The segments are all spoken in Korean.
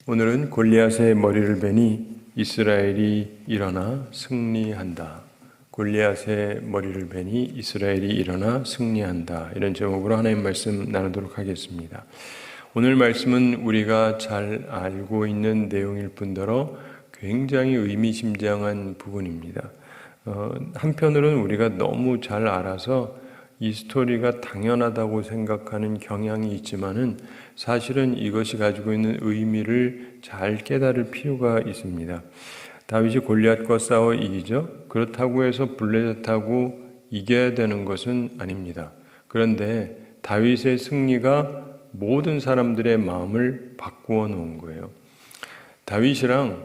오늘은 골리앗의 머리를 베니 이스라엘이 일어나 승리한다. 골리앗의 머리를 베니 이스라엘이 일어나 승리한다. 이런 제목으로 하나님 말씀 나누도록 하겠습니다. 오늘 말씀은 우리가 잘 알고 있는 내용일 뿐더러 굉장히 의미심장한 부분입니다. 한편으로는 우리가 너무 잘 알아서 이 스토리가 당연하다고 생각하는 경향이 있지만은 사실은 이것이 가지고 있는 의미를 잘 깨달을 필요가 있습니다. 다윗이 골리앗과 싸워 이기죠. 그렇다고 해서 블레셋하고 이겨야 되는 것은 아닙니다. 그런데 다윗의 승리가 모든 사람들의 마음을 바꾸어 놓은 거예요. 다윗이랑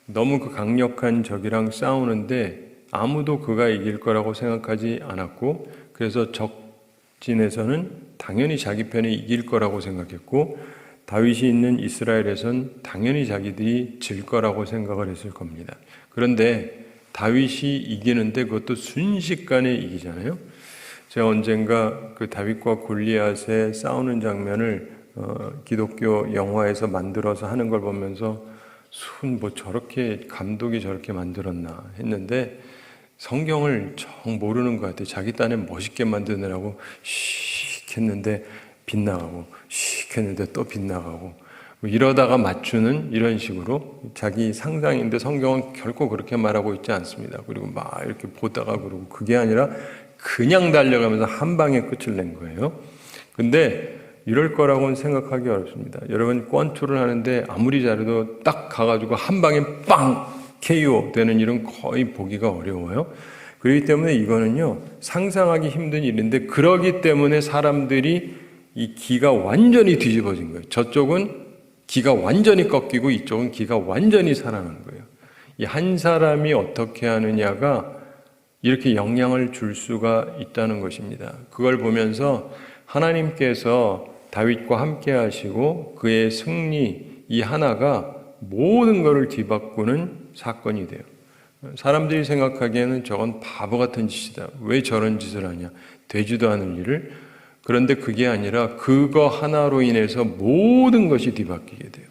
너무 그 강력한 적이랑 싸우는데 아무도 그가 이길 거라고 생각하지 않았고, 그래서 적진에서는 당연히 자기 편이 이길 거라고 생각했고, 다윗이 있는 이스라엘에선 당연히 자기들이 질 거라고 생각을 했을 겁니다. 그런데 다윗이 이기는데 그것도 순식간에 이기잖아요. 제가 언젠가 그 다윗과 골리앗의 싸우는 장면을 기독교 영화에서 만들어서 하는 걸 보면서 뭐 저렇게 감독이 저렇게 만들었나 했는데, 성경을 정 모르는 것 같아요. 자기 딴에 멋있게 만드느라고 씩 했는데 빗나가고, 씩 했는데 또 빗나가고, 뭐 이러다가 맞추는 이런 식으로 자기 상상인데 성경은 결코 그렇게 말하고 있지 않습니다. 그리고 막 이렇게 보다가 그러고, 그게 아니라 그냥 달려가면서 한 방에 끝을 낸 거예요. 근데 이럴 거라고는 생각하기 어렵습니다. 여러분 권투를 하는데 아무리 잘해도 딱 가가지고 한 방에 빵! KO 되는 일은 거의 보기가 어려워요. 그렇기 때문에 이거는요, 상상하기 힘든 일인데, 그러기 때문에 사람들이 이 기가 완전히 뒤집어진 거예요. 저쪽은 기가 완전히 꺾이고 이쪽은 기가 완전히 살아난 거예요. 이 한 사람이 어떻게 하느냐가 이렇게 영향을 줄 수가 있다는 것입니다. 그걸 보면서 하나님께서 다윗과 함께 하시고 그의 승리, 이 하나가 모든 것을 뒤바꾸는 사건이 돼요. 사람들이 생각하기에는 저건 바보 같은 짓이다. 왜 저런 짓을 하냐. 되지도 않을 일을. 그런데 그게 아니라 그거 하나로 인해서 모든 것이 뒤바뀌게 돼요.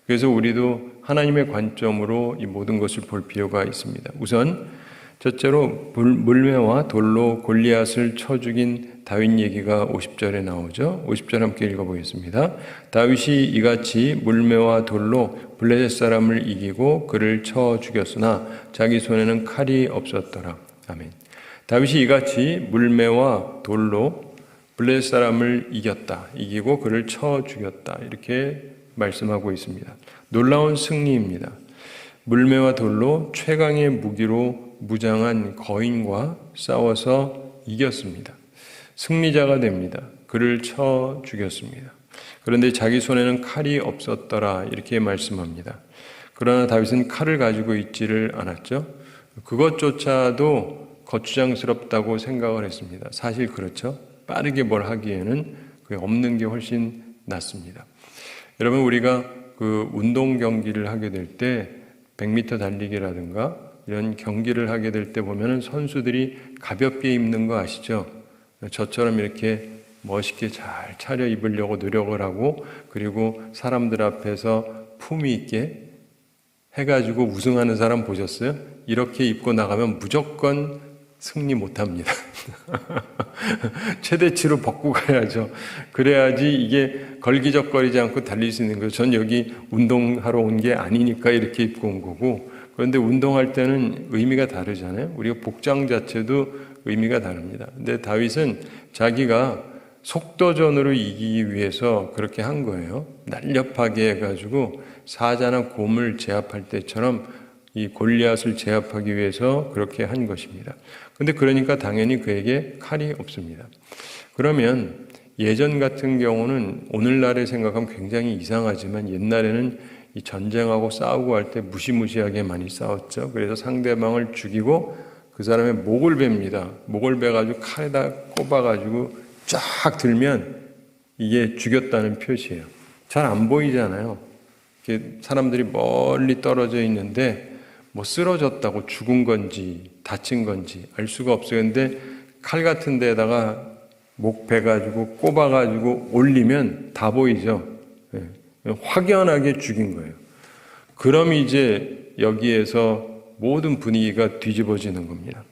그래서 우리도 하나님의 관점으로 이 모든 것을 볼 필요가 있습니다. 우선 첫째로 물매와 돌로 골리앗을 쳐 죽인 다윗 얘기가 50절에 나오죠. 50절 함께 읽어보겠습니다. 다윗이 이같이 물매와 돌로 블레셋 사람을 이기고 그를 쳐 죽였으나 자기 손에는 칼이 없었더라. 아멘. 다윗이 이같이 물매와 돌로 블레셋 사람을 이기고 그를 쳐 죽였다. 이렇게 말씀하고 있습니다. 놀라운 승리입니다. 물매와 돌로 최강의 무기로 무장한 거인과 싸워서 이겼습니다. 승리자가 됩니다. 그를 쳐 죽였습니다. 그런데 자기 손에는 칼이 없었더라 이렇게 말씀합니다. 그러나 다윗은 칼을 가지고 있지를 않았죠. 그것조차도 거추장스럽다고 생각을 했습니다. 사실 그렇죠. 빠르게 뭘 하기에는 그게 없는 게 훨씬 낫습니다. 여러분, 우리가 그 운동 경기를 하게 될 때 100m 달리기라든가 이런 경기를 하게 될 때 보면은 선수들이 가볍게 입는 거 아시죠? 저처럼 이렇게 멋있게 잘 차려 입으려고 노력을 하고, 그리고 사람들 앞에서 품위 있게 해가지고 우승하는 사람 보셨어요? 이렇게 입고 나가면 무조건 승리 못합니다. 최대치로 벗고 가야죠. 그래야지 이게 걸기적거리지 않고 달릴 수 있는 거예요. 전 여기 운동하러 온 게 아니니까 이렇게 입고 온 거고, 그런데 운동할 때는 의미가 다르잖아요. 우리가 복장 자체도 의미가 다릅니다. 근데 다윗은 자기가 속도전으로 이기기 위해서 그렇게 한 거예요. 날렵하게 해가지고 사자나 곰을 제압할 때처럼 이 골리앗을 제압하기 위해서 그렇게 한 것입니다. 근데 그러니까 당연히 그에게 칼이 없습니다. 그러면 예전 같은 경우는 오늘날에 생각하면 굉장히 이상하지만, 옛날에는 이 전쟁하고 싸우고 할 때 무시무시하게 많이 싸웠죠. 그래서 상대방을 죽이고 그 사람의 목을 베입니다. 목을 베가지고 칼에다 꼽아가지고 쫙 들면 이게 죽였다는 표시예요. 잘 안 보이잖아요. 사람들이 멀리 떨어져 있는데 뭐 쓰러졌다고 죽은 건지 다친 건지 알 수가 없어요. 근데 칼 같은 데다가 목 베가지고 꼽아가지고 올리면 다 보이죠. 확연하게 죽인 거예요. 그럼 이제 여기에서 모든 분위기가 뒤집어지는 겁니다.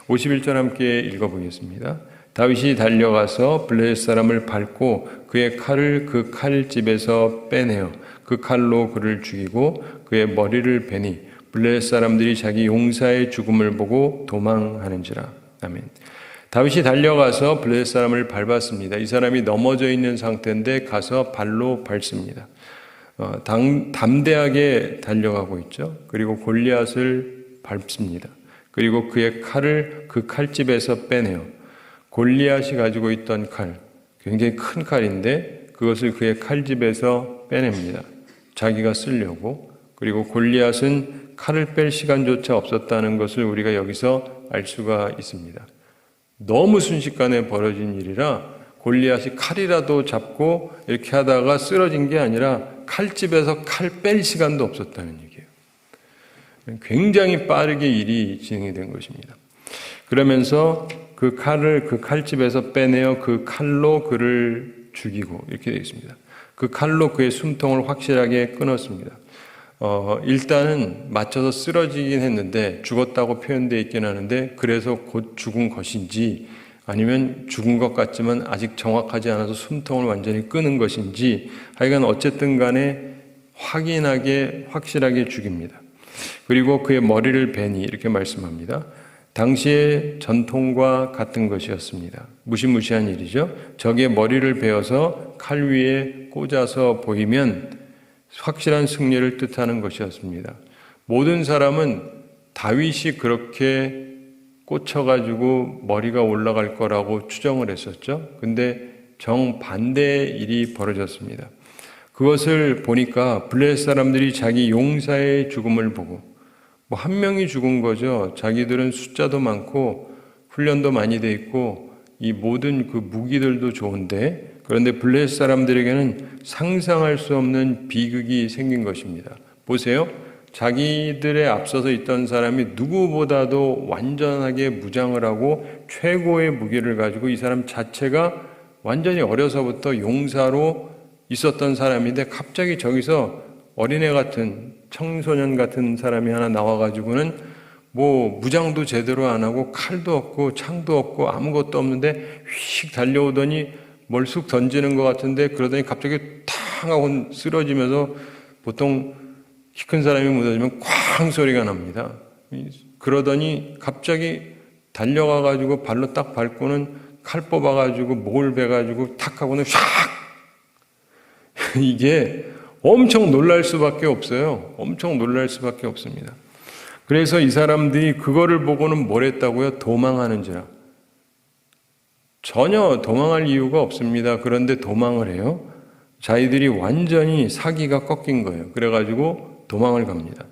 51절 함께 읽어보겠습니다. 다윗이 달려가서 블레셋 사람을 밟고 그의 칼을 그 칼집에서 빼내어 그 칼로 그를 죽이고 그의 머리를 베니 블레셋 사람들이 자기 용사의 죽음을 보고 도망하는지라. 아멘. 다윗이 달려가서 블레셋 사람을 밟았습니다. 이 사람이 넘어져 있는 상태인데 가서 발로 밟습니다. 담대하게 달려가고 있죠. 그리고 골리앗을 밟습니다. 그리고 그의 칼을 그 칼집에서 빼내요. 골리앗이 가지고 있던 칼, 굉장히 큰 칼인데 그것을 그의 칼집에서 빼냅니다. 자기가 쓰려고. 그리고 골리앗은 칼을 뺄 시간조차 없었다는 것을 우리가 여기서 알 수가 있습니다. 너무 순식간에 벌어진 일이라 골리앗이 칼이라도 잡고 이렇게 하다가 쓰러진 게 아니라 칼집에서 칼 뺄 시간도 없었다는 얘기예요. 굉장히 빠르게 일이 진행이 된 것입니다. 그러면서 그 칼을 그 칼집에서 빼내어 그 칼로 그를 죽이고 이렇게 되어 있습니다. 그 칼로 그의 숨통을 확실하게 끊었습니다. 일단은 맞춰서 쓰러지긴 했는데 죽었다고 표현되어 있긴 하는데 그래서 곧 죽은 것인지 아니면 죽은 것 같지만 아직 정확하지 않아서 숨통을 완전히 끊은 것인지 하여간 어쨌든 간에 확실하게 죽입니다. 그리고 그의 머리를 베니 이렇게 말씀합니다. 당시의 전통과 같은 것이었습니다. 무시무시한 일이죠. 적의 머리를 베어서 칼 위에 꽂아서 보이면 확실한 승리를 뜻하는 것이었습니다. 모든 사람은 다윗이 그렇게 꽂혀가지고 머리가 올라갈 거라고 추정을 했었죠. 근데 정반대의 일이 벌어졌습니다. 그것을 보니까 블레셋 사람들이 자기 용사의 죽음을 보고 한 명이 죽은 거죠. 자기들은 숫자도 많고 훈련도 많이 돼 있고 이 모든 그 무기들도 좋은데 그런데 블레셋 사람들에게는 상상할 수 없는 비극이 생긴 것입니다. 보세요. 자기들에 앞서서 있던 사람이 누구보다도 완전하게 무장을 하고 최고의 무기를 가지고 이 사람 자체가 완전히 어려서부터 용사로 있었던 사람인데 갑자기 저기서 어린애 같은 청소년 같은 사람이 하나 나와가지고는 무장도 제대로 안 하고 칼도 없고 창도 없고 아무것도 없는데 휙 달려오더니 뭘 쑥 던지는 것 같은데 그러더니 갑자기 탕 하고 쓰러지면서 보통 키 큰 사람이 무너지면 쾅 소리가 납니다. 그러더니 갑자기 달려가가지고 발로 딱 밟고는 칼 뽑아가지고 목을 베가지고 탁 하고는 샥 이게 엄청 놀랄 수밖에 없어요. 엄청 놀랄 수밖에 없습니다. 그래서 이 사람들이 그거를 보고는 뭘 했다고요? 도망하는지라. 전혀 도망할 이유가 없습니다. 그런데 도망을 해요. 자기들이 완전히 사기가 꺾인 거예요. 그래가지고 도망을 갑니다.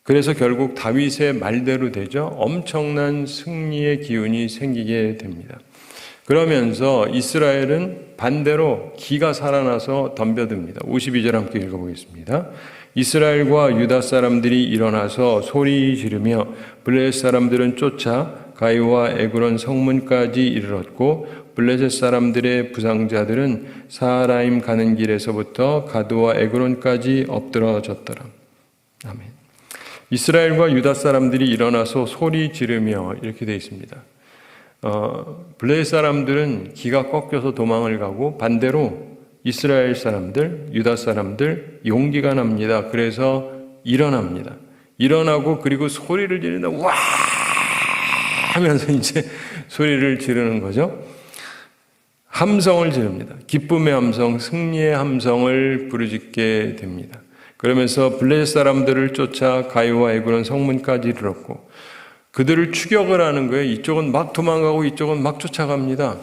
그래서 결국 다윗의 말대로 되죠. 엄청난 승리의 기운이 생기게 됩니다. 그러면서 이스라엘은 반대로 기가 살아나서 덤벼듭니다. 52절 함께 읽어보겠습니다. 이스라엘과 유다 사람들이 일어나서 소리 지르며 블레셋 사람들은 쫓아 가이와 에그론 성문까지 이르렀고 블레셋 사람들의 부상자들은 사하라임 가는 길에서부터 가드와 에그론까지 엎드러졌더라. 아멘. 이스라엘과 유다 사람들이 일어나서 소리 지르며 이렇게 되어 있습니다. 블레셋 사람들은 기가 꺾여서 도망을 가고 반대로 이스라엘 사람들, 유다 사람들 용기가 납니다. 그래서 일어납니다. 일어나고 그리고 소리를 지른다. 와! 하면서 이제 소리를 지르는 거죠. 함성을 지릅니다. 기쁨의 함성, 승리의 함성을 부르짖게 됩니다. 그러면서 블레셋 사람들을 쫓아 가이와 에그론 성문까지 이르렀고 그들을 추격을 하는 거예요. 이쪽은 막 도망가고 이쪽은 막 쫓아갑니다.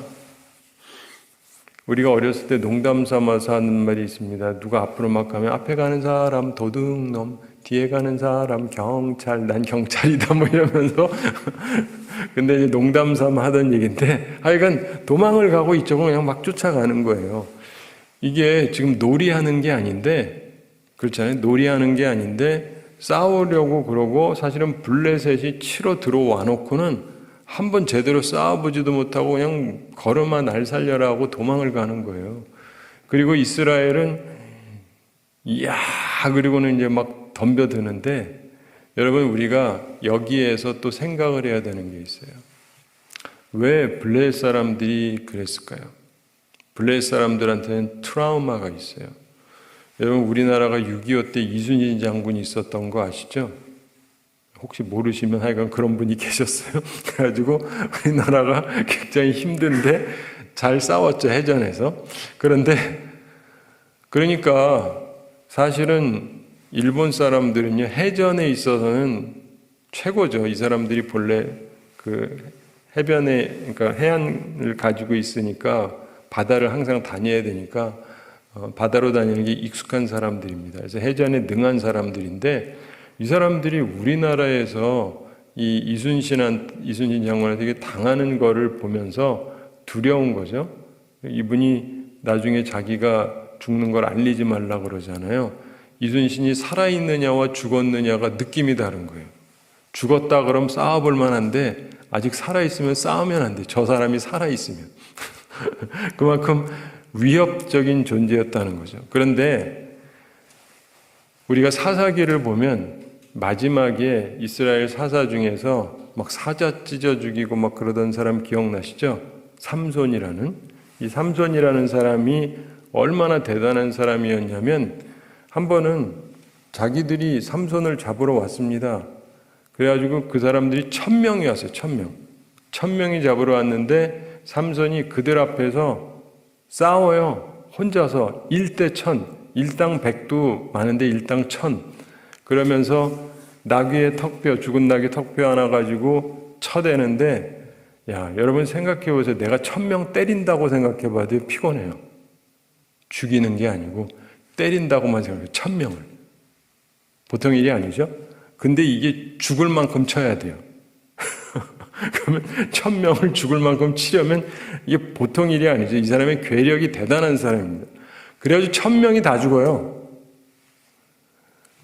우리가 어렸을 때 농담 삼아서 하는 말이 있습니다. 누가 앞으로 막 가면 앞에 가는 사람 도둑놈, 뒤에 가는 사람 경찰, 난 경찰이다 뭐 이러면서 근데 이제 농담 삼아 하던 얘기인데 하여간 도망을 가고 이쪽은 그냥 막 쫓아가는 거예요. 이게 지금 놀이하는 게 아닌데 그렇잖아요. 놀이하는 게 아닌데 싸우려고 그러고 사실은 블레셋이 치러 들어와 놓고는 한번 제대로 싸워보지도 못하고 그냥 걸어만 날 살려라 하고 도망을 가는 거예요. 그리고 이스라엘은 이야, 그리고는 이제 막 덤벼드는데, 여러분, 우리가 여기에서 또 생각을 해야 되는 게 있어요. 왜 블레셋 사람들이 그랬을까요? 블레셋 사람들한테는 트라우마가 있어요. 여러분, 우리나라가 6.25 때 이순신 장군이 있었던 거 아시죠? 혹시 모르시면 하여간 그런 분이 계셨어요. 그래가지고 우리나라가 굉장히 힘든데 잘 싸웠죠, 해전에서. 그러니까 사실은 일본 사람들은요, 해전에 있어서는 최고죠. 이 사람들이 본래 그 해변에, 그러니까 해안을 가지고 있으니까 바다를 항상 다녀야 되니까 바다로 다니는 게 익숙한 사람들입니다. 그래서 해전에 능한 사람들인데, 이 사람들이 우리나라에서 이 이순신 장군한테 당하는 거를 보면서 두려운 거죠. 이분이 나중에 자기가 죽는 걸 알리지 말라 그러잖아요. 이순신이 살아있느냐와 죽었느냐가 느낌이 다른 거예요. 죽었다 그럼 싸워볼 만한데 아직 살아있으면 싸우면 안 돼. 저 사람이 살아있으면. 그만큼 위협적인 존재였다는 거죠. 그런데 우리가 사사기를 보면 마지막에 이스라엘 사사 중에서 막 사자 찢어 죽이고 막 그러던 사람 기억나시죠? 삼손이라는. 이 삼손이라는 사람이 얼마나 대단한 사람이었냐면, 한 번은 자기들이 삼손을 잡으러 왔습니다. 그래가지고 그 사람들이 1000명이 왔어요. 1000명. 1000명이 잡으러 왔는데 삼손이 그들 앞에서 싸워요. 혼자서 1대 1000, 일당 100도 많은데 일당 1000. 그러면서 나귀의 턱뼈, 죽은 나귀 턱뼈 하나 가지고 쳐대는데, 야, 여러분 생각해 보세요. 내가 1000명 때린다고 생각해 봐도 피곤해요. 죽이는 게 아니고 때린다고만 생각해요. 1000명을. 보통 일이 아니죠? 근데 이게 죽을 만큼 쳐야 돼요. 그러면 1000명을 죽을 만큼 치려면 이게 보통 일이 아니죠. 이 사람의 괴력이 대단한 사람입니다. 그래가지고 1000명이 다 죽어요.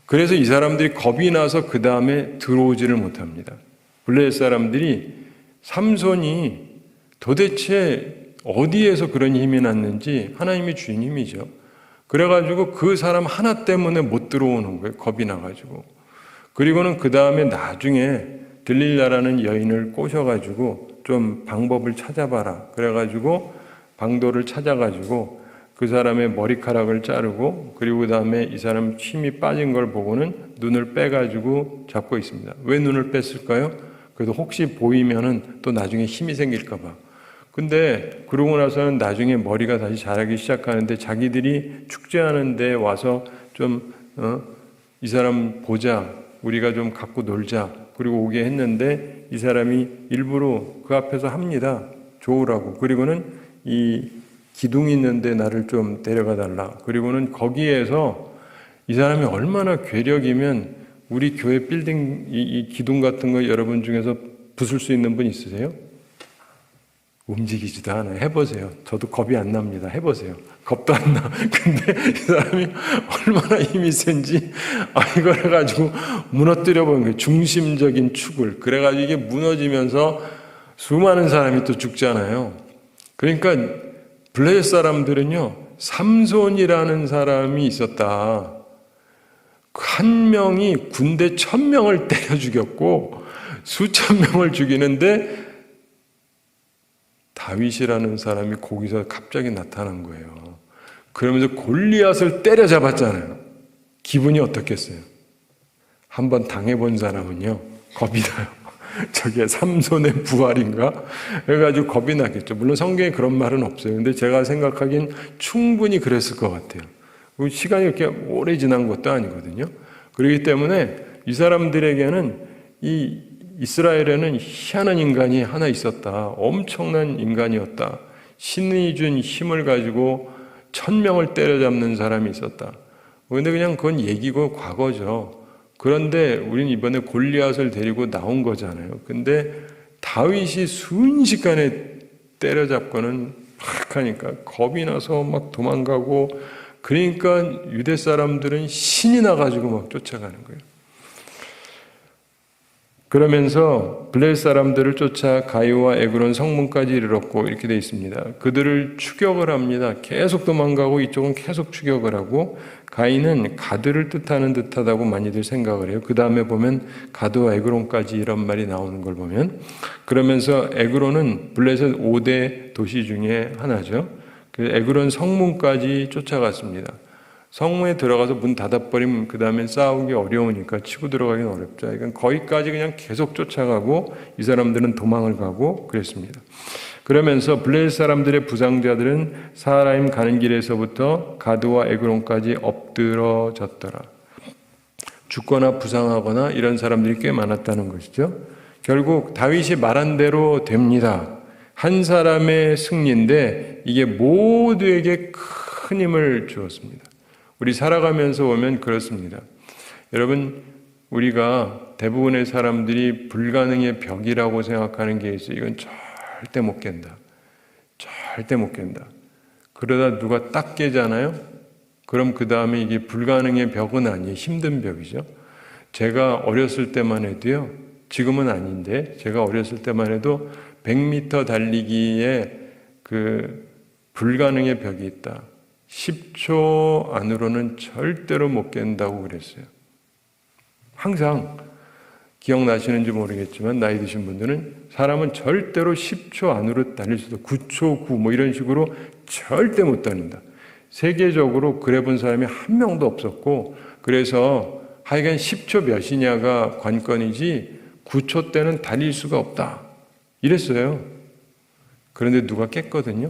그래서 이 사람들이 겁이 나서 그 다음에 들어오지를 못합니다. 블레셋 사람들이 삼손이 도대체 어디에서 그런 힘이 났는지, 하나님이 주인 힘이죠. 그래가지고 그 사람 하나 때문에 못 들어오는 거예요. 겁이 나가지고. 그리고는 그 다음에 나중에 들릴라라는 여인을 꼬셔가지고 좀 방법을 찾아봐라. 그래가지고 방도를 찾아가지고 그 사람의 머리카락을 자르고, 그리고 그 다음에 이 사람 힘이 빠진 걸 보고는 눈을 빼가지고 잡고 있습니다. 왜 눈을 뺐을까요? 그래도 혹시 보이면은 또 나중에 힘이 생길까봐. 근데 그러고 나서는 나중에 머리가 다시 자라기 시작하는데, 자기들이 축제하는 데 와서 좀 이 사람 보자, 우리가 좀 갖고 놀자, 그리고 오게 했는데 이 사람이 일부러 그 앞에서 합니다. 좋으라고. 그리고는 이 기둥이 있는데 나를 좀 데려가 달라. 그리고는 거기에서 이 사람이 얼마나 괴력이면, 우리 교회 빌딩 이 기둥 같은 거 여러분 중에서 부술 수 있는 분 있으세요? 움직이지도 않아요. 해보세요. 저도 겁이 안 납니다. 해보세요. 겁도 안 나. 근데 이 사람이 얼마나 힘이 센지 이걸 해가지고 무너뜨려 버린 거예요. 중심적인 축을. 그래가지고 이게 무너지면서 수많은 사람이 또 죽잖아요. 그러니까 블레셋 사람들은요, 삼손이라는 사람이 있었다. 한 명이 군대 1000명을 때려 죽였고 수천 명을 죽이는데, 다윗이라는 사람이 거기서 갑자기 나타난 거예요. 그러면서 골리앗을 때려잡았잖아요. 기분이 어떻겠어요? 한번 당해본 사람은요, 겁이 나요. 저게 삼손의 부활인가? 그래가지고 겁이 나겠죠. 물론 성경에 그런 말은 없어요. 근데 제가 생각하기엔 충분히 그랬을 것 같아요. 시간이 그렇게 오래 지난 것도 아니거든요. 그렇기 때문에 이 사람들에게는, 이 이스라엘에는 희한한 인간이 하나 있었다. 엄청난 인간이었다. 신이 준 힘을 가지고 1000명을 때려잡는 사람이 있었다. 그런데 그냥 그건 얘기고 과거죠. 그런데 우리는 이번에 골리앗을 데리고 나온 거잖아요. 근데 다윗이 순식간에 때려잡고는 막 하니까 겁이 나서 막 도망가고, 그러니까 유대 사람들은 신이 나가지고 막 쫓아가는 거예요. 그러면서 블레셋 사람들을 쫓아 가이와 에그론 성문까지 이르렀고 이렇게 되어 있습니다. 그들을 추격을 합니다. 계속 도망가고 이쪽은 계속 추격을 하고 가이는 가드를 뜻하는 듯하다고 많이들 생각을 해요. 그 다음에 보면 가드와 에그론까지 이런 말이 나오는 걸 보면 그러면서 에그론은 블레셋 5대 도시 중에 하나죠. 그 에그론 성문까지 쫓아갔습니다. 성문에 들어가서 문 닫아버리면 그 다음엔 싸우기 어려우니까 치고 들어가기는 어렵죠. 그러니까 거기까지 그냥 계속 쫓아가고 이 사람들은 도망을 가고 그랬습니다. 그러면서 블레셋 사람들의 부상자들은 사하라임 가는 길에서부터 가드와 에그론까지 엎드러졌더라. 죽거나 부상하거나 이런 사람들이 꽤 많았다는 것이죠. 결국 다윗이 말한 대로 됩니다. 한 사람의 승리인데 이게 모두에게 큰 힘을 주었습니다. 우리 살아가면서 보면 그렇습니다. 여러분, 우리가 대부분의 사람들이 불가능의 벽이라고 생각하는 게 있어요. 이건 절대 못 깬다. 절대 못 깬다. 그러다 누가 딱 깨잖아요? 그럼 그 다음에 이게 불가능의 벽은 아니에요. 힘든 벽이죠. 제가 어렸을 때만 해도요, 지금은 아닌데, 제가 어렸을 때만 해도 100m 달리기에 그 불가능의 벽이 있다. 10초 안으로는 절대로 못 깬다고 그랬어요. 항상 기억나시는지 모르겠지만 나이 드신 분들은 사람은 절대로 10초 안으로 달릴 수도 9초 9 뭐 이런 식으로 절대 못 다닌다. 세계적으로 그래 본 사람이 한 명도 없었고 그래서 하여간 10초 몇이냐가 관건이지 9초 때는 달릴 수가 없다. 이랬어요. 그런데 누가 깼거든요.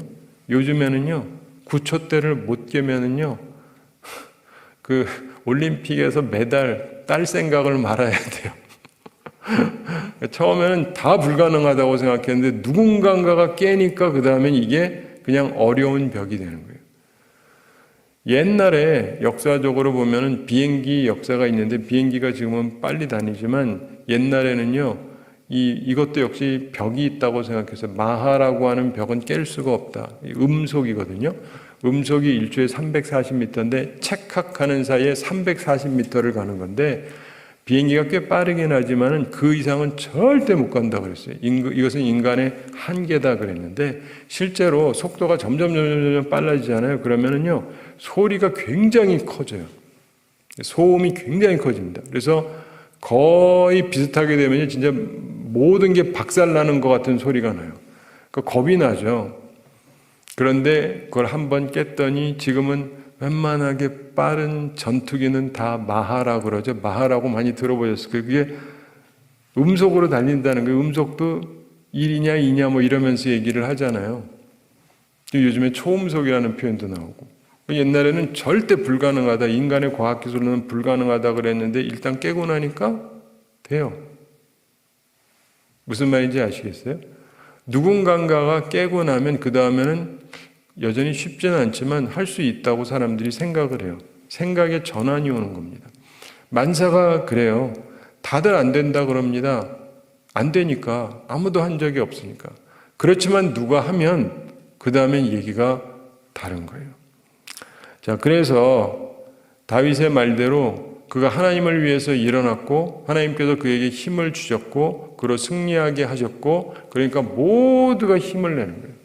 요즘에는요. 9초대를 못 깨면은요, 그 올림픽에서 메달 딸 생각을 말아야 돼요. 처음에는 다 불가능하다고 생각했는데 누군가가 깨니까 그 다음엔 이게 그냥 어려운 벽이 되는 거예요. 옛날에 역사적으로 보면은 비행기 역사가 있는데 비행기가 지금은 빨리 다니지만 옛날에는요, 이것도 역시 벽이 있다고 생각해서 마하라고 하는 벽은 깰 수가 없다. 음속이거든요. 음속이 일주에 340m인데 착각하는 사이에 340m를 가는 건데 비행기가 꽤 빠르긴 하지만은 그 이상은 절대 못 간다 그랬어요. 이것은 인간의 한계다 그랬는데 실제로 속도가 점점 빨라지잖아요. 그러면은요 소리가 굉장히 커져요. 소음이 굉장히 커집니다. 그래서 거의 비슷하게 되면 진짜 모든 게 박살나는 것 같은 소리가 나요. 그러니까 겁이 나죠. 그런데 그걸 한번 깼더니 지금은 웬만하게 빠른 전투기는 다 마하라고 그러죠. 마하라고 많이 들어보셨을 거예요. 그게 음속으로 달린다는 거예요. 음속도 1이냐 2냐 뭐 이러면서 얘기를 하잖아요. 요즘에 초음속이라는 표현도 나오고. 옛날에는 절대 불가능하다. 인간의 과학기술로는 불가능하다 그랬는데 일단 깨고 나니까 돼요. 무슨 말인지 아시겠어요? 누군가가 깨고 나면 그 다음에는 여전히 쉽지는 않지만 할 수 있다고 사람들이 생각을 해요. 생각의 전환이 오는 겁니다. 만사가 그래요. 다들 안 된다 그럽니다. 안 되니까 아무도 한 적이 없으니까. 그렇지만 누가 하면 그 다음엔 얘기가 다른 거예요. 자, 그래서 다윗의 말대로 그가 하나님을 위해서 일어났고 하나님께서 그에게 힘을 주셨고 그로 승리하게 하셨고 그러니까 모두가 힘을 내는 거예요.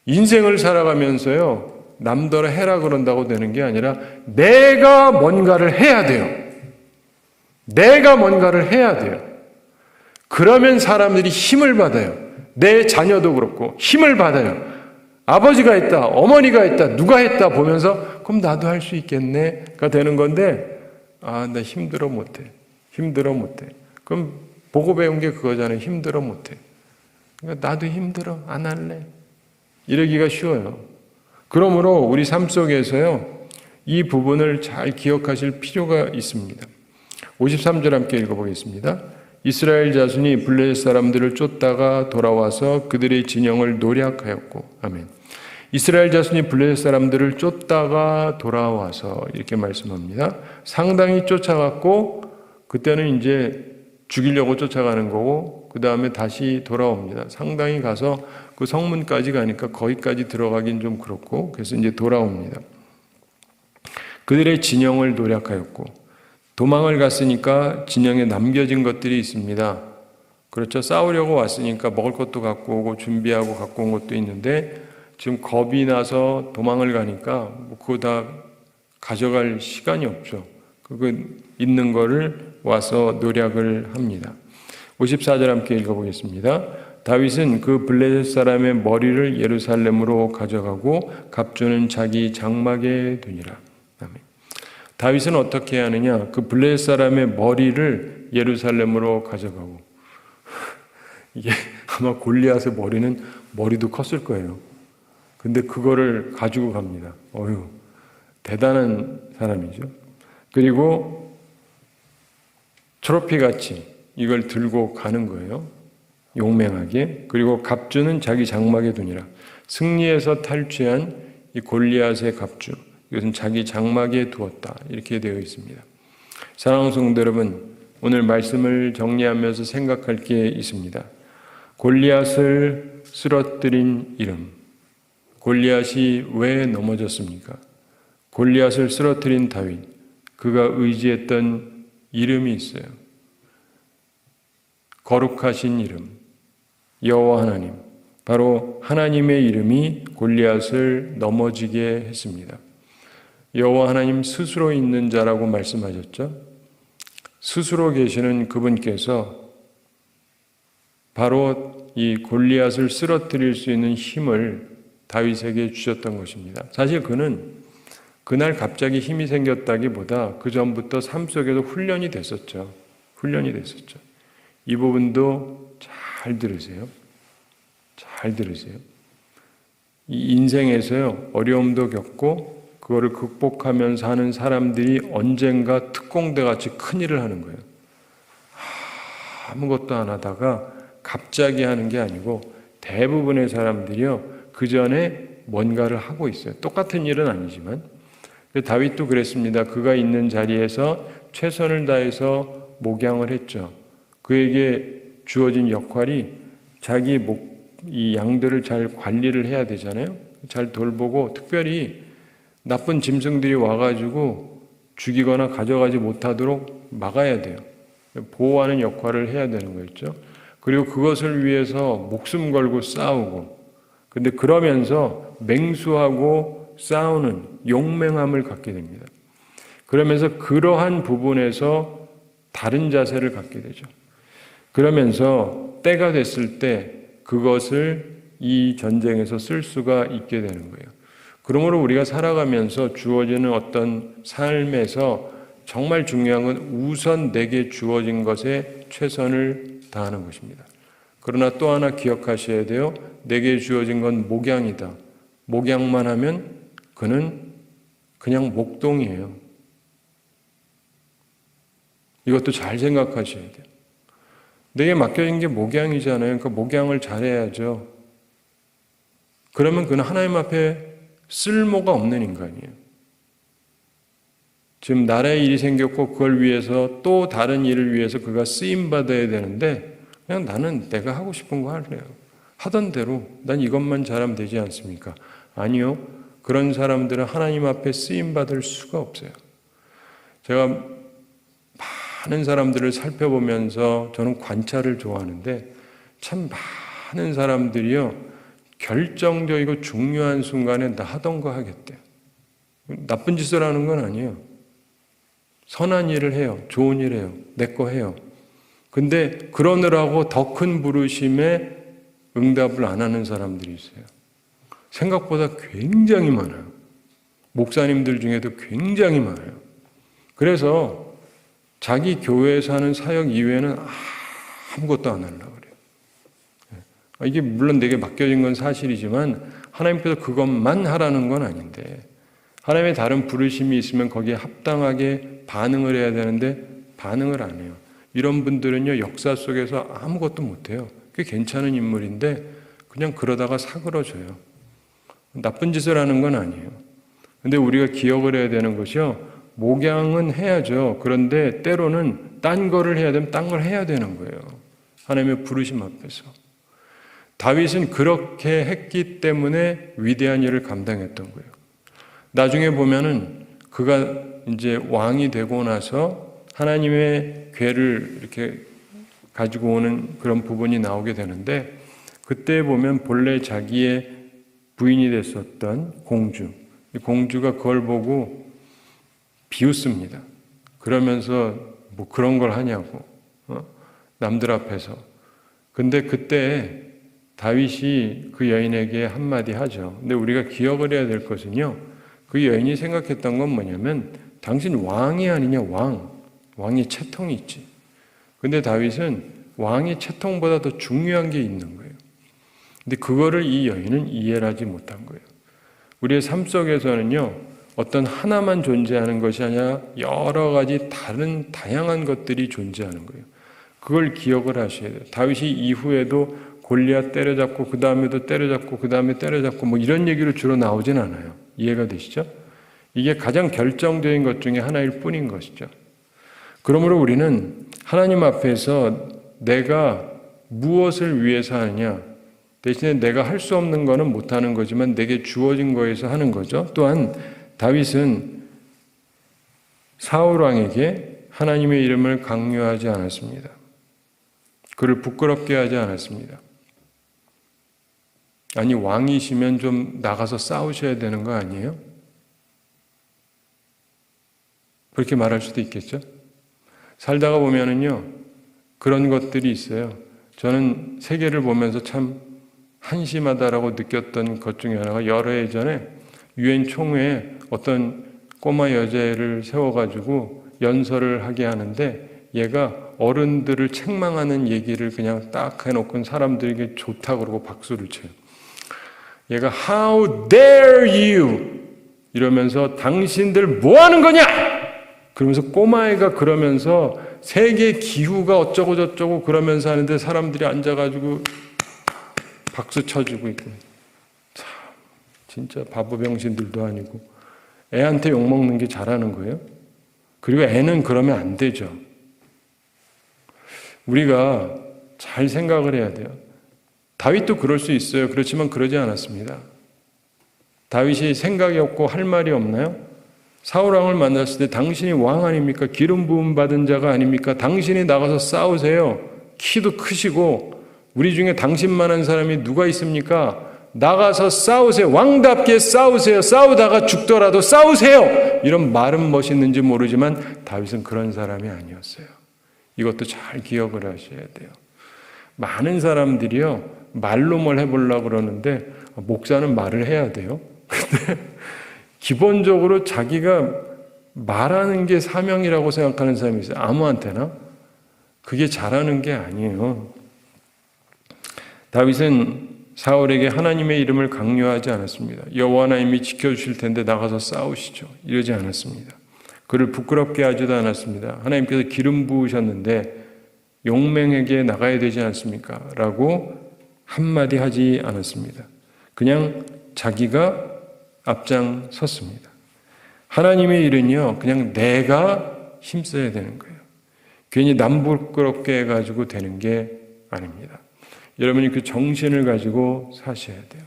인생을 살아가면서요 남더러 해라 그런다고 되는 게 아니라 내가 뭔가를 해야 돼요. 내가 뭔가를 해야 돼요. 그러면 사람들이 힘을 받아요. 내 자녀도 그렇고 힘을 받아요. 아버지가 했다, 어머니가 했다, 누가 했다 보면서 그럼 나도 할 수 있겠네가 되는 건데 아, 나 힘들어 못해. 힘들어 못해. 그럼 보고 배운 게 그거잖아요. 힘들어 못해. 그러니까 나도 힘들어. 안 할래. 이러기가 쉬워요. 그러므로 우리 삶 속에서요, 이 부분을 잘 기억하실 필요가 있습니다. 53절 함께 읽어보겠습니다. 이스라엘 자손이 블레셋 사람들을 쫓다가 돌아와서 그들의 진영을 노략하였고, 아멘. 이스라엘 자손이 블레셋 사람들을 쫓다가 돌아와서 이렇게 말씀합니다. 상당히 쫓아갔고 그때는 이제 죽이려고 쫓아가는 거고 그 다음에 다시 돌아옵니다. 상당히 가서 그 성문까지 가니까 거기까지 들어가긴 좀 그렇고 그래서 이제 돌아옵니다. 그들의 진영을 노략하였고 도망을 갔으니까 진영에 남겨진 것들이 있습니다. 그렇죠. 싸우려고 왔으니까 먹을 것도 갖고 오고 준비하고 갖고 온 것도 있는데 지금 겁이 나서 도망을 가니까 그거 다 가져갈 시간이 없죠. 그거 있는 거를 와서 노력을 합니다. 54절 함께 읽어보겠습니다. 다윗은 그 블레셋 사람의 머리를 예루살렘으로 가져가고 갑주는 자기 장막에 두니라. 아멘. 다윗은 어떻게 하느냐? 그 블레셋 사람의 머리를 예루살렘으로 가져가고, 이게 아마 골리앗의 머리도 컸을 거예요. 근데 그거를 가지고 갑니다. 어휴, 대단한 사람이죠. 그리고 트로피 같이 이걸 들고 가는 거예요. 용맹하게. 그리고 갑주는 자기 장막에 두니라. 승리에서 탈취한 이 골리앗의 갑주, 이것은 자기 장막에 두었다. 이렇게 되어 있습니다. 사랑하는 성도 여러분, 오늘 말씀을 정리하면서 생각할 게 있습니다. 골리앗을 쓰러뜨린 이름. 골리앗이 왜 넘어졌습니까? 골리앗을 쓰러뜨린 다윗. 그가 의지했던 이름이 있어요. 거룩하신 이름, 여호와 하나님. 바로 하나님의 이름이 골리앗을 넘어지게 했습니다. 여호와 하나님 스스로 있는 자라고 말씀하셨죠. 스스로 계시는 그분께서 바로 이 골리앗을 쓰러뜨릴 수 있는 힘을 다윗에게 주셨던 것입니다. 사실 그는 그날 갑자기 힘이 생겼다기보다 그 전부터 삶 속에서 훈련이 됐었죠. 이 부분도 잘 들으세요. 잘 들으세요. 이 인생에서요, 어려움도 겪고 그거를 극복하면서 하는 사람들이 언젠가 특공대같이 큰일을 하는 거예요. 아무것도 안 하다가 갑자기 하는 게 아니고 대부분의 사람들이요, 그 전에 뭔가를 하고 있어요. 똑같은 일은 아니지만. 다윗도 그랬습니다. 그가 있는 자리에서 최선을 다해서 목양을 했죠. 그에게 주어진 역할이 자기 이 양들을 잘 관리를 해야 되잖아요. 잘 돌보고 특별히 나쁜 짐승들이 와가지고 죽이거나 가져가지 못하도록 막아야 돼요. 보호하는 역할을 해야 되는 거였죠. 그리고 그것을 위해서 목숨 걸고 싸우고, 근데 그러면서 맹수하고 싸우는 용맹함을 갖게 됩니다. 그러면서 그러한 부분에서 다른 자세를 갖게 되죠. 그러면서 때가 됐을 때 그것을 이 전쟁에서 쓸 수가 있게 되는 거예요. 그러므로 우리가 살아가면서 주어지는 어떤 삶에서 정말 중요한 건 우선 내게 주어진 것에 최선을 다하는 것입니다. 그러나 또 하나 기억하셔야 돼요. 내게 주어진 건 목양이다. 목양만 하면 그는 그냥 목동이에요. 이것도 잘 생각하셔야 돼요. 내게 맡겨진 게 목양이잖아요. 그러니까 목양을 잘해야죠. 그러면 그는 하나님 앞에 쓸모가 없는 인간이에요. 지금 나라의 일이 생겼고 그걸 위해서 또 다른 일을 위해서 그가 쓰임받아야 되는데 그냥 나는 내가 하고 싶은 거 할래요. 하던 대로 난 이것만 잘하면 되지 않습니까? 아니요. 그런 사람들은 하나님 앞에 쓰임받을 수가 없어요. 제가 많은 사람들을 살펴보면서 저는 관찰을 좋아하는데 참 많은 사람들이요, 결정적이고 중요한 순간에 나 하던 거 하겠대요. 나쁜 짓을 하는 건 아니에요. 선한 일을 해요. 좋은 일 해요. 내 거 해요. 근데 그러느라고 더 큰 부르심에 응답을 안 하는 사람들이 있어요. 생각보다 굉장히 많아요. 목사님들 중에도 굉장히 많아요. 그래서 자기 교회에서 하는 사역 이외에는 아무것도 안 하려고 그래요. 이게 물론 내게 맡겨진 건 사실이지만 하나님께서 그것만 하라는 건 아닌데 하나님의 다른 부르심이 있으면 거기에 합당하게 반응을 해야 되는데 반응을 안 해요. 이런 분들은요, 역사 속에서 아무것도 못해요. 꽤 괜찮은 인물인데 그냥 그러다가 사그러져요. 나쁜 짓을 하는 건 아니에요. 근데 우리가 기억을 해야 되는 것이요, 목양은 해야죠. 그런데 때로는 딴 거를 해야 되면 딴 걸 해야 되는 거예요. 하나님의 부르심 앞에서. 다윗은 그렇게 했기 때문에 위대한 일을 감당했던 거예요. 나중에 보면은 그가 이제 왕이 되고 나서 하나님의 궤를 이렇게 가지고 오는 그런 부분이 나오게 되는데, 그때 보면 본래 자기의 부인이 됐었던 공주, 이 공주가 그걸 보고 비웃습니다. 그러면서 뭐 그런 걸 하냐고, 남들 앞에서. 근데 그때 다윗이 그 여인에게 한마디 하죠. 근데 우리가 기억을 해야 될 것은요, 그 여인이 생각했던 건 뭐냐면, 당신 왕이 아니냐, 왕의 채통이 있지. 근데 다윗은 왕의 채통보다 더 중요한 게 있는 거예요. 근데 그거를 이 여인은 이해를 하지 못한 거예요. 우리의 삶 속에서는요, 어떤 하나만 존재하는 것이 아니라 여러 가지 다양한 것들이 존재하는 거예요. 그걸 기억을 하셔야 돼요. 다윗이 이후에도 골리앗 때려잡고 그 다음에도 때려잡고 그 다음에 때려잡고 뭐 이런 얘기로 주로 나오진 않아요. 이해가 되시죠? 이게 가장 결정적인 것 중에 하나일 뿐인 것이죠. 그러므로 우리는 하나님 앞에서 내가 무엇을 위해서 하느냐, 대신에 내가 할 수 없는 거는 못하는 거지만 내게 주어진 거에서 하는 거죠. 또한 다윗은 사울 왕에게 하나님의 이름을 강요하지 않았습니다. 그를 부끄럽게 하지 않았습니다. 아니, 왕이시면 좀 나가서 싸우셔야 되는 거 아니에요? 그렇게 말할 수도 있겠죠? 살다가 보면은요, 그런 것들이 있어요. 저는 세계를 보면서 참 한심하다라고 느꼈던 것 중에 하나가, 여러 해 전에 유엔 총회에 어떤 꼬마 여자애를 세워가지고 연설을 하게 하는데, 얘가 어른들을 책망하는 얘기를 그냥 딱 해놓고 사람들에게 좋다 그러고 박수를 쳐요. 얘가 How dare you! 이러면서 당신들 뭐 하는 거냐! 그러면서 꼬마애가 그러면서 세계 기후가 어쩌고 저쩌고 그러면서 하는데 사람들이 앉아가지고 박수 쳐주고 있고, 참 진짜 바보 병신들도 아니고 애한테 욕먹는 게 잘하는 거예요? 그리고 애는 그러면 안 되죠. 우리가 잘 생각을 해야 돼요. 다윗도 그럴 수 있어요. 그렇지만 그러지 않았습니다. 다윗이 생각이 없고 할 말이 없나요? 사울 왕을 만났을 때 당신이 왕 아닙니까? 기름 부음 받은 자가 아닙니까? 당신이 나가서 싸우세요. 키도 크시고 우리 중에 당신만한 사람이 누가 있습니까? 나가서 싸우세요. 왕답게 싸우세요. 싸우다가 죽더라도 싸우세요. 이런 말은 멋있는지 모르지만 다윗은 그런 사람이 아니었어요. 이것도 잘 기억을 하셔야 돼요. 많은 사람들이요, 말로 뭘 해보려고 그러는데 목사는 말을 해야 돼요. 근데 기본적으로 자기가 말하는 게 사명이라고 생각하는 사람이 있어요. 아무한테나. 그게 잘하는 게 아니에요. 다윗은 사울에게 하나님의 이름을 강요하지 않았습니다. 여호와 하나님이 지켜주실 텐데 나가서 싸우시죠. 이러지 않았습니다. 그를 부끄럽게 하지도 않았습니다. 하나님께서 기름 부으셨는데 용맹에게 나가야 되지 않습니까? 라고 한마디 하지 않았습니다. 그냥 자기가 앞장섰습니다. 하나님의 일은요, 그냥 내가 힘써야 되는 거예요. 괜히 남 부끄럽게 해가지고 되는 게 아닙니다. 여러분이 그 정신을 가지고 사셔야 돼요.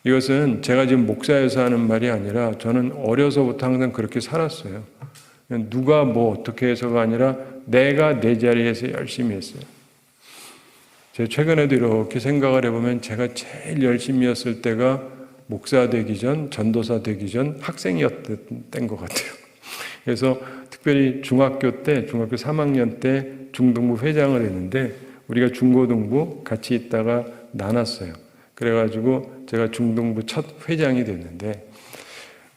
이것은 제가 지금 목사여서 하는 말이 아니라 저는 어려서부터 항상 그렇게 살았어요. 누가 뭐 어떻게 해서가 아니라 내가 내 자리에서 열심히 했어요. 제가 최근에도 이렇게 생각을 해보면 제가 제일 열심히 했을 때가 목사 되기 전, 전도사 되기 전 학생이었던 때인 것 같아요. 그래서 특별히 중학교 3학년 때 중등부 회장을 했는데 우리가 중고등부 같이 있다가 나눴어요. 그래가지고 제가 중등부 첫 회장이 됐는데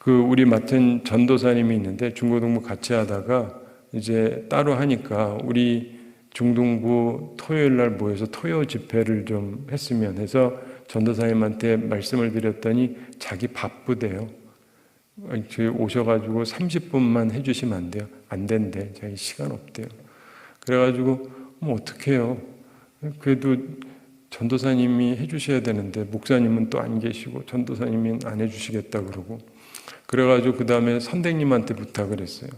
우리 맡은 전도사님이 있는데 중고등부 같이 하다가 이제 따로 하니까 우리 중등부 토요일 날 모여서 토요 집회를 좀 했으면 해서 전도사님한테 말씀을 드렸더니 자기 바쁘대요. 저희 오셔가지고 30분만 해주시면 안 돼요? 안 된대. 자기 시간 없대요. 그래가지고 뭐 어떡해요. 그래도 전도사님이 해주셔야 되는데 목사님은 또 안 계시고 전도사님은 안 해주시겠다 그러고 그래가지고 그 다음에 선생님한테 부탁을 했어요.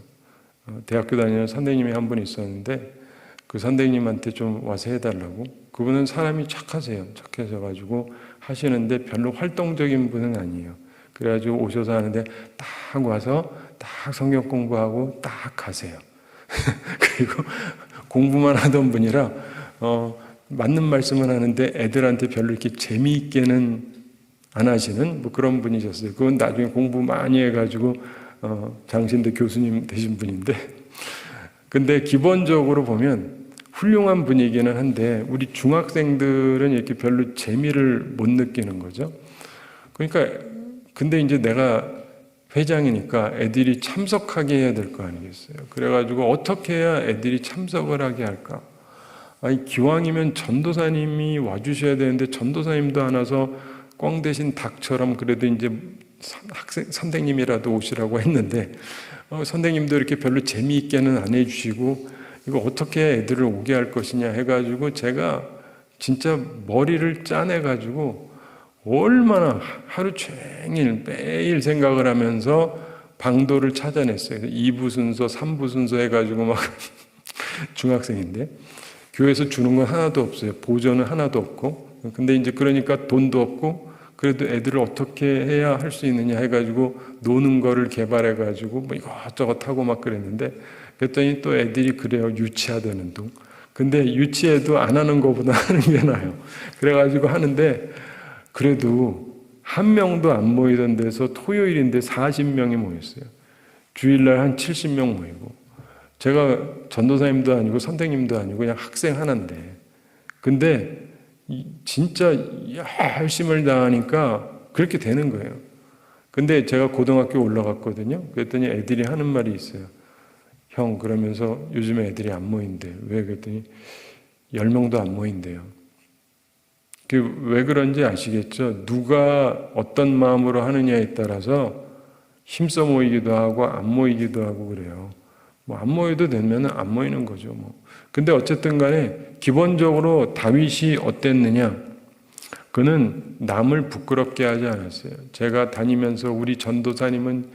대학교 다니는 선생님이 한 분 있었는데 그 선생님한테 좀 와서 해달라고. 그분은 사람이 착하세요. 착하셔가지고 하시는데 별로 활동적인 분은 아니에요. 그래가지고 오셔서 하는데 딱 와서 딱 성경 공부하고 딱 가세요. 그리고 공부만 하던 분이라 맞는 말씀은 하는데 애들한테 별로 이렇게 재미있게는 안 하시는 뭐 그런 분이셨어요. 그건 나중에 공부 많이 해가지고 장신대 교수님 되신 분인데, 근데 기본적으로 보면 훌륭한 분이기는 한데 우리 중학생들은 이렇게 별로 재미를 못 느끼는 거죠. 그러니까 근데 이제 내가 회장이니까 애들이 참석하게 해야 될 거 아니겠어요. 그래가지고 어떻게 해야 애들이 참석을 하게 할까? 아니, 기왕이면 전도사님이 와주셔야 되는데 전도사님도 안 와서 꽝 대신 닭처럼 그래도 이제 선생님이라도 오시라고 했는데 선생님도 이렇게 별로 재미있게는 안 해주시고 이거 어떻게 애들을 오게 할 것이냐 해가지고 제가 진짜 머리를 짜내가지고 얼마나 하루 종일 매일 생각을 하면서 방도를 찾아냈어요. 2부 순서, 3부 순서 해가지고 막 중학생인데 교회에서 주는 건 하나도 없어요. 보조는 하나도 없고. 근데 이제 그러니까 돈도 없고 그래도 애들을 어떻게 해야 할 수 있느냐 해가지고 노는 거를 개발해가지고 뭐 이것저것 하고 막 그랬는데 그랬더니 또 애들이 그래요. 유치하다는 둥. 근데 유치해도 안 하는 것보다 하는 게 나아요. 그래가지고 하는데 그래도 한 명도 안 모이던 데서 토요일인데 40명이 모였어요. 주일날 한 70명 모이고. 제가 전도사님도 아니고 선생님도 아니고 그냥 학생 하나인데. 근데 진짜 열심을 다하니까 그렇게 되는 거예요. 근데 제가 고등학교 올라갔거든요. 그랬더니 애들이 하는 말이 있어요. 형, 그러면서 요즘에 애들이 안 모인대. 왜? 그랬더니 10명도 안 모인대요. 왜 그런지 아시겠죠? 누가 어떤 마음으로 하느냐에 따라서 힘써 모이기도 하고 안 모이기도 하고 그래요. 뭐 안 모여도 되면 안 모이는 거죠. 뭐. 근데 어쨌든 간에 기본적으로 다윗이 어땠느냐? 그는 남을 부끄럽게 하지 않았어요. 제가 다니면서 우리 전도사님은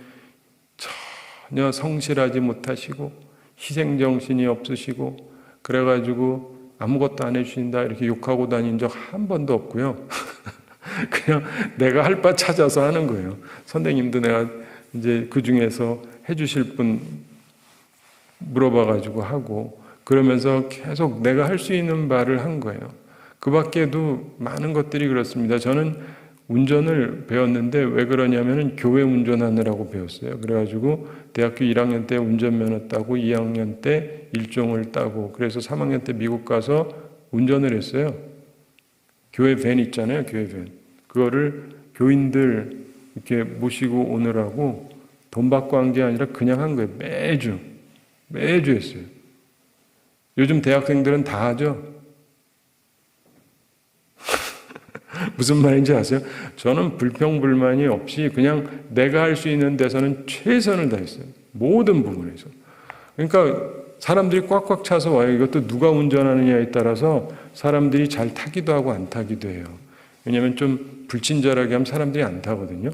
전혀 성실하지 못하시고 희생정신이 없으시고 그래가지고 아무것도 안 해주신다 이렇게 욕하고 다닌 적 한 번도 없고요. 그냥 내가 할 바 찾아서 하는 거예요. 선생님도 내가 이제 그 중에서 해주실 분 물어봐가지고 하고 그러면서 계속 내가 할 수 있는 바를 한 거예요. 그 밖에도 많은 것들이 그렇습니다. 저는 운전을 배웠는데 왜 그러냐면은 교회 운전하느라고 배웠어요. 그래가지고 대학교 1학년 때 운전면허 따고 2학년 때 일종을 따고 그래서 3학년 때 미국 가서 운전을 했어요. 교회 밴 있잖아요. 교회 밴. 그거를 교인들 이렇게 모시고 오느라고 돈 받고 한 게 아니라 그냥 한 거예요. 매주 했어요. 요즘 대학생들은 다 하죠. 무슨 말인지 아세요? 저는 불평불만이 없이 그냥 내가 할 수 있는 데서는 최선을 다했어요. 모든 부분에서. 그러니까 사람들이 꽉꽉 차서 와요. 이것도 누가 운전하느냐에 따라서 사람들이 잘 타기도 하고 안 타기도 해요. 왜냐하면 좀 불친절하게 하면 사람들이 안 타거든요.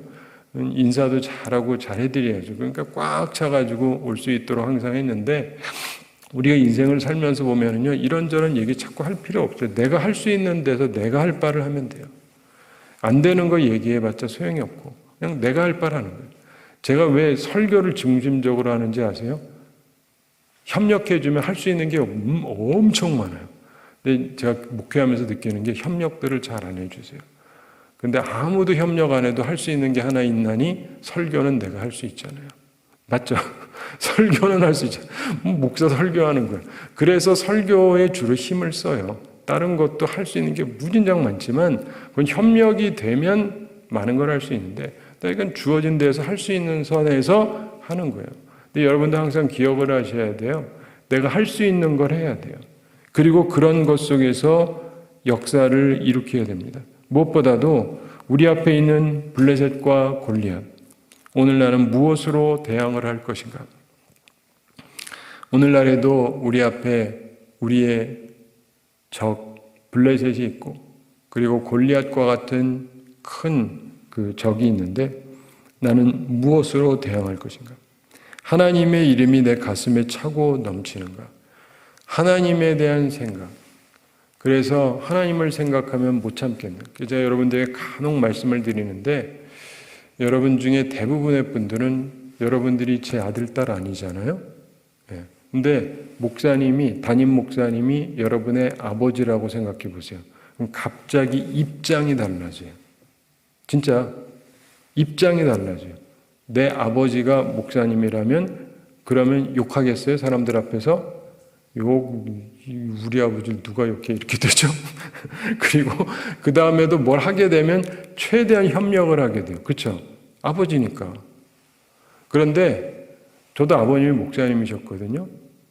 인사도 잘하고 잘 해드려야죠. 그러니까 꽉 차가지고 올 수 있도록 항상 했는데 우리가 인생을 살면서 보면은요, 이런저런 얘기 자꾸 할 필요 없어요. 내가 할 수 있는 데서 내가 할 바를 하면 돼요. 안 되는 거 얘기해봤자 소용이 없고, 그냥 내가 할 바를 하는 거예요. 제가 왜 설교를 중심적으로 하는지 아세요? 협력해주면 할 수 있는 게 엄청 많아요. 근데 제가 목회하면서 느끼는 게 협력들을 잘 안 해주세요. 근데 아무도 협력 안 해도 할 수 있는 게 하나 있나니 설교는 내가 할 수 있잖아요. 맞죠? 설교는 할 수 있잖아요. 목사 설교하는 거예요. 그래서 설교에 주로 힘을 써요. 다른 것도 할 수 있는 게 무진장 많지만 그건 협력이 되면 많은 걸 할 수 있는데 이건 주어진 데서 할 수 있는 선에서 하는 거예요. 근데 여러분도 항상 기억을 하셔야 돼요. 내가 할 수 있는 걸 해야 돼요. 그리고 그런 것 속에서 역사를 일으켜야 됩니다. 무엇보다도 우리 앞에 있는 블레셋과 골리앗, 오늘 나는 무엇으로 대항을 할 것인가? 오늘날에도 우리 앞에 우리의 적 블레셋이 있고 그리고 골리앗과 같은 큰 그 적이 있는데 나는 무엇으로 대항할 것인가? 하나님의 이름이 내 가슴에 차고 넘치는가? 하나님에 대한 생각. 그래서 하나님을 생각하면 못 참겠는. 제가 여러분들에게 간혹 말씀을 드리는데 여러분 중에 대부분의 분들은 여러분들이 제 아들, 딸 아니잖아요. 네. 근데 담임 목사님이 여러분의 아버지라고 생각해 보세요. 그럼 갑자기 입장이 달라져요. 진짜 입장이 달라져요. 내 아버지가 목사님이라면 그러면 욕하겠어요? 사람들 앞에서? 우리 아버지를 누가 욕해? 이렇게 되죠. 그리고 그 다음에도 뭘 하게 되면 최대한 협력을 하게 돼요. 그렇죠? 아버지니까. 그런데 저도 아버님이 목사님이셨거든요.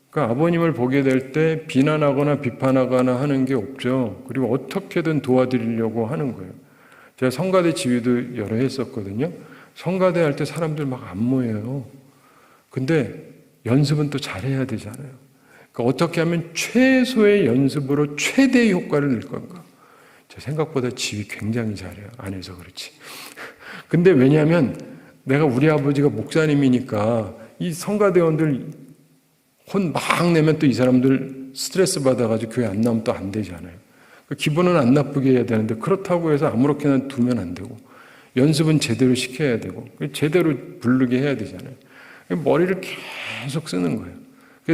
그러니까 아버님을 보게 될 때 비난하거나 비판하거나 하는 게 없죠. 그리고 어떻게든 도와드리려고 하는 거예요. 제가 성가대 지휘도 여러 해 했었거든요. 성가대 할 때 사람들 막 안 모여요. 근데 연습은 또 잘해야 되잖아요. 그러니까 어떻게 하면 최소의 연습으로 최대의 효과를 낼 건가? 제 생각보다 지휘 굉장히 잘해요. 안 해서 그렇지. 근데 왜냐하면 내가 우리 아버지가 목사님이니까 이 성가대원들 혼 막 내면 또 이 사람들 스트레스 받아가지고 교회 안 나오면 또 안 되잖아요. 기분은 안 나쁘게 해야 되는데 그렇다고 해서 아무렇게나 두면 안 되고 연습은 제대로 시켜야 되고 제대로 부르게 해야 되잖아요. 머리를 계속 쓰는 거예요.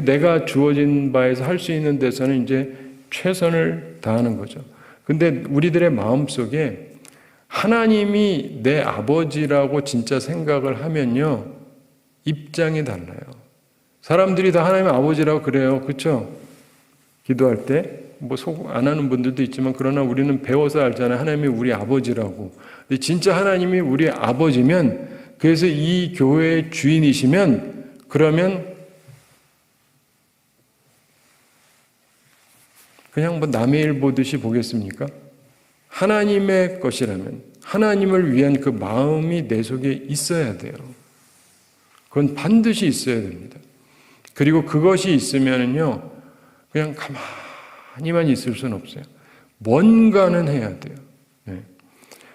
내가 주어진 바에서 할 수 있는 데서는 이제 최선을 다하는 거죠. 근데 우리들의 마음속에 하나님이 내 아버지라고 진짜 생각을 하면요, 입장이 달라요. 사람들이 다 하나님 아버지라고 그래요. 그렇죠? 기도할 때 뭐 속 안 하는 분들도 있지만 그러나 우리는 배워서 알잖아요. 하나님이 우리 아버지라고. 근데 진짜 하나님이 우리 아버지면, 그래서 이 교회의 주인이시면, 그러면 그냥 뭐 남의 일 보듯이 보겠습니까? 하나님의 것이라면 하나님을 위한 그 마음이 내 속에 있어야 돼요. 그건 반드시 있어야 됩니다. 그리고 그것이 있으면요, 그냥 가만히만 있을 수는 없어요. 뭔가는 해야 돼요. 네.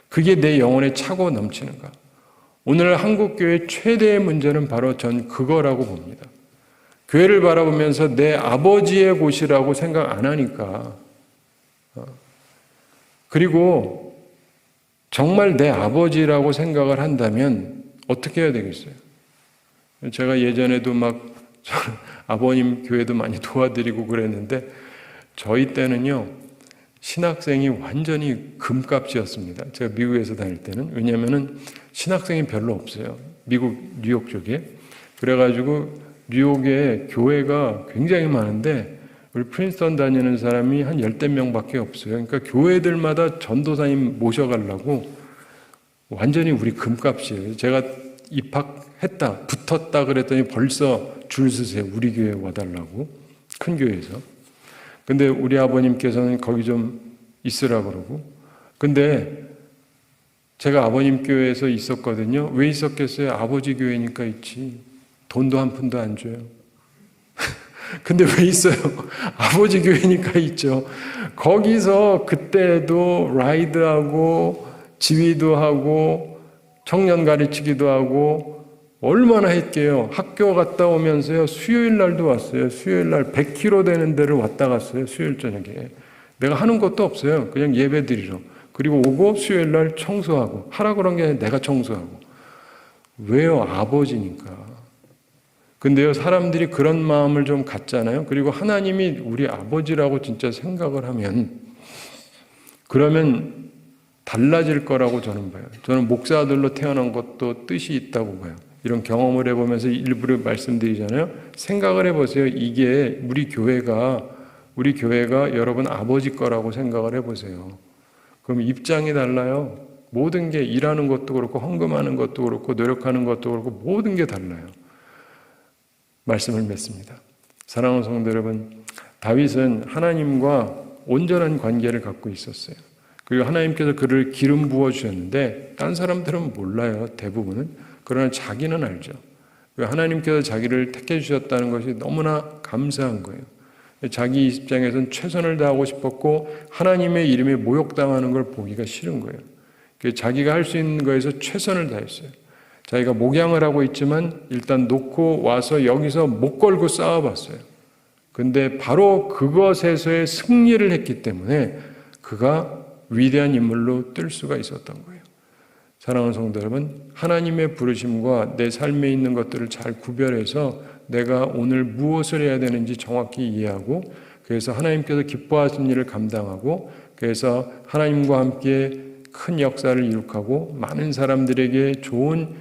그게 내 영혼에 차고 넘치는가. 오늘 한국교회의 최대의 문제는 바로 전 그거라고 봅니다. 교회를 바라보면서 내 아버지의 곳이라고 생각 안 하니까. 그리고 정말 내 아버지라고 생각을 한다면 어떻게 해야 되겠어요? 제가 예전에도 막 아버님 교회도 많이 도와드리고 그랬는데 저희 때는요, 신학생이 완전히 금값이었습니다. 제가 미국에서 다닐 때는. 왜냐하면 신학생이 별로 없어요. 미국 뉴욕 쪽에. 그래가지고 뉴욕에 교회가 굉장히 많은데 우리 프린스턴 다니는 사람이 한 10대 명밖에 없어요. 그러니까 교회들마다 전도사님 모셔가려고 완전히 우리 금값이에요. 제가 입학했다, 붙었다 그랬더니 벌써 줄 서세요. 우리 교회에 와달라고. 큰 교회에서. 근데 우리 아버님께서는 거기 좀 있으라 그러고. 근데 제가 아버님 교회에서 있었거든요. 왜 있었겠어요? 아버지 교회니까 있지. 돈도 한 푼도 안 줘요. 근데 왜 있어요? 아버지 교회니까 있죠. 거기서 그때도 라이드하고 지휘도 하고 청년 가르치기도 하고 얼마나 했게요. 학교 갔다 오면서요, 수요일 날도 왔어요. 수요일 날 100km 되는 데를 왔다 갔어요. 수요일 저녁에. 내가 하는 것도 없어요. 그냥 예배 드리러. 그리고 오고 수요일 날 청소하고. 하라 그런 게 아니라 내가 청소하고. 왜요? 아버지니까. 근데요, 사람들이 그런 마음을 좀 갖잖아요. 그리고 하나님이 우리 아버지라고 진짜 생각을 하면, 그러면 달라질 거라고 저는 봐요. 저는 목사들로 태어난 것도 뜻이 있다고 봐요. 이런 경험을 해보면서 일부러 말씀드리잖아요. 생각을 해보세요. 이게 우리 교회가 여러분 아버지 거라고 생각을 해보세요. 그럼 입장이 달라요. 모든 게 일하는 것도 그렇고 헌금하는 것도 그렇고 노력하는 것도 그렇고 모든 게 달라요. 말씀을 맺습니다. 사랑하는 성도 여러분, 다윗은 하나님과 온전한 관계를 갖고 있었어요. 그리고 하나님께서 그를 기름 부어주셨는데 딴 사람들은 몰라요. 대부분은. 그러나 자기는 알죠. 하나님께서 자기를 택해 주셨다는 것이 너무나 감사한 거예요. 자기 입장에서는 최선을 다하고 싶었고 하나님의 이름에 모욕당하는 걸 보기가 싫은 거예요. 자기가 할 수 있는 거에서 최선을 다했어요. 자기가 목양을 하고 있지만 일단 놓고 와서 여기서 목 걸고 싸워봤어요. 근데 바로 그것에서의 승리를 했기 때문에 그가 위대한 인물로 뜰 수가 있었던 거예요. 사랑하는 성도 여러분, 하나님의 부르심과 내 삶에 있는 것들을 잘 구별해서 내가 오늘 무엇을 해야 되는지 정확히 이해하고 그래서 하나님께서 기뻐하시는 일을 감당하고 그래서 하나님과 함께 큰 역사를 이룩하고 많은 사람들에게 좋은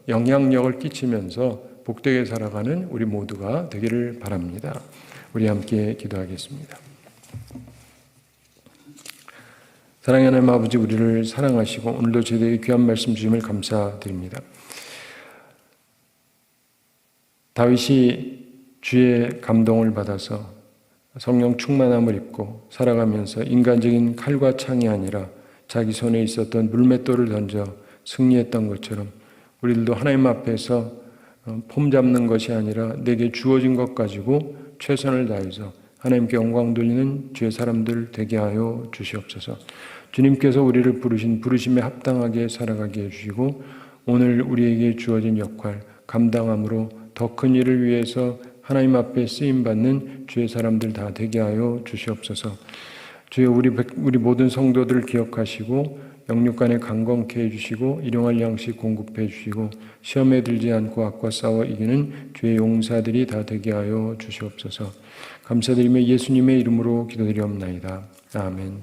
영향력을 끼치면서 복되게 살아가는 우리 모두가 되기를 바랍니다. 우리 함께 기도하겠습니다. 사랑하는 하나님 아버지, 우리를 사랑하시고 오늘도 저희에게 귀한 말씀 주심을 감사드립니다. 다윗이 주의 감동을 받아서 성령 충만함을 입고 살아가면서 인간적인 칼과 창이 아니라 자기 손에 있었던 물맷돌을 던져 승리했던 것처럼 우리들도 하나님 앞에서 폼 잡는 것이 아니라 내게 주어진 것 가지고 최선을 다해서 하나님께 영광 돌리는 주의 사람들 되게 하여 주시옵소서. 주님께서 우리를 부르신 부르심에 합당하게 살아가게 해주시고 오늘 우리에게 주어진 역할 감당함으로 더 큰 일을 위해서 하나님 앞에 쓰임받는 주의 사람들 다 되게 하여 주시옵소서. 주여 우리 모든 성도들을 기억하시고 영육간에 강건케 해주시고 일용할 양식 공급해 주시고 시험에 들지 않고 악과 싸워 이기는 주의 용사들이 다 되게 하여 주시옵소서. 감사드리며 예수님의 이름으로 기도드리옵나이다. 아멘.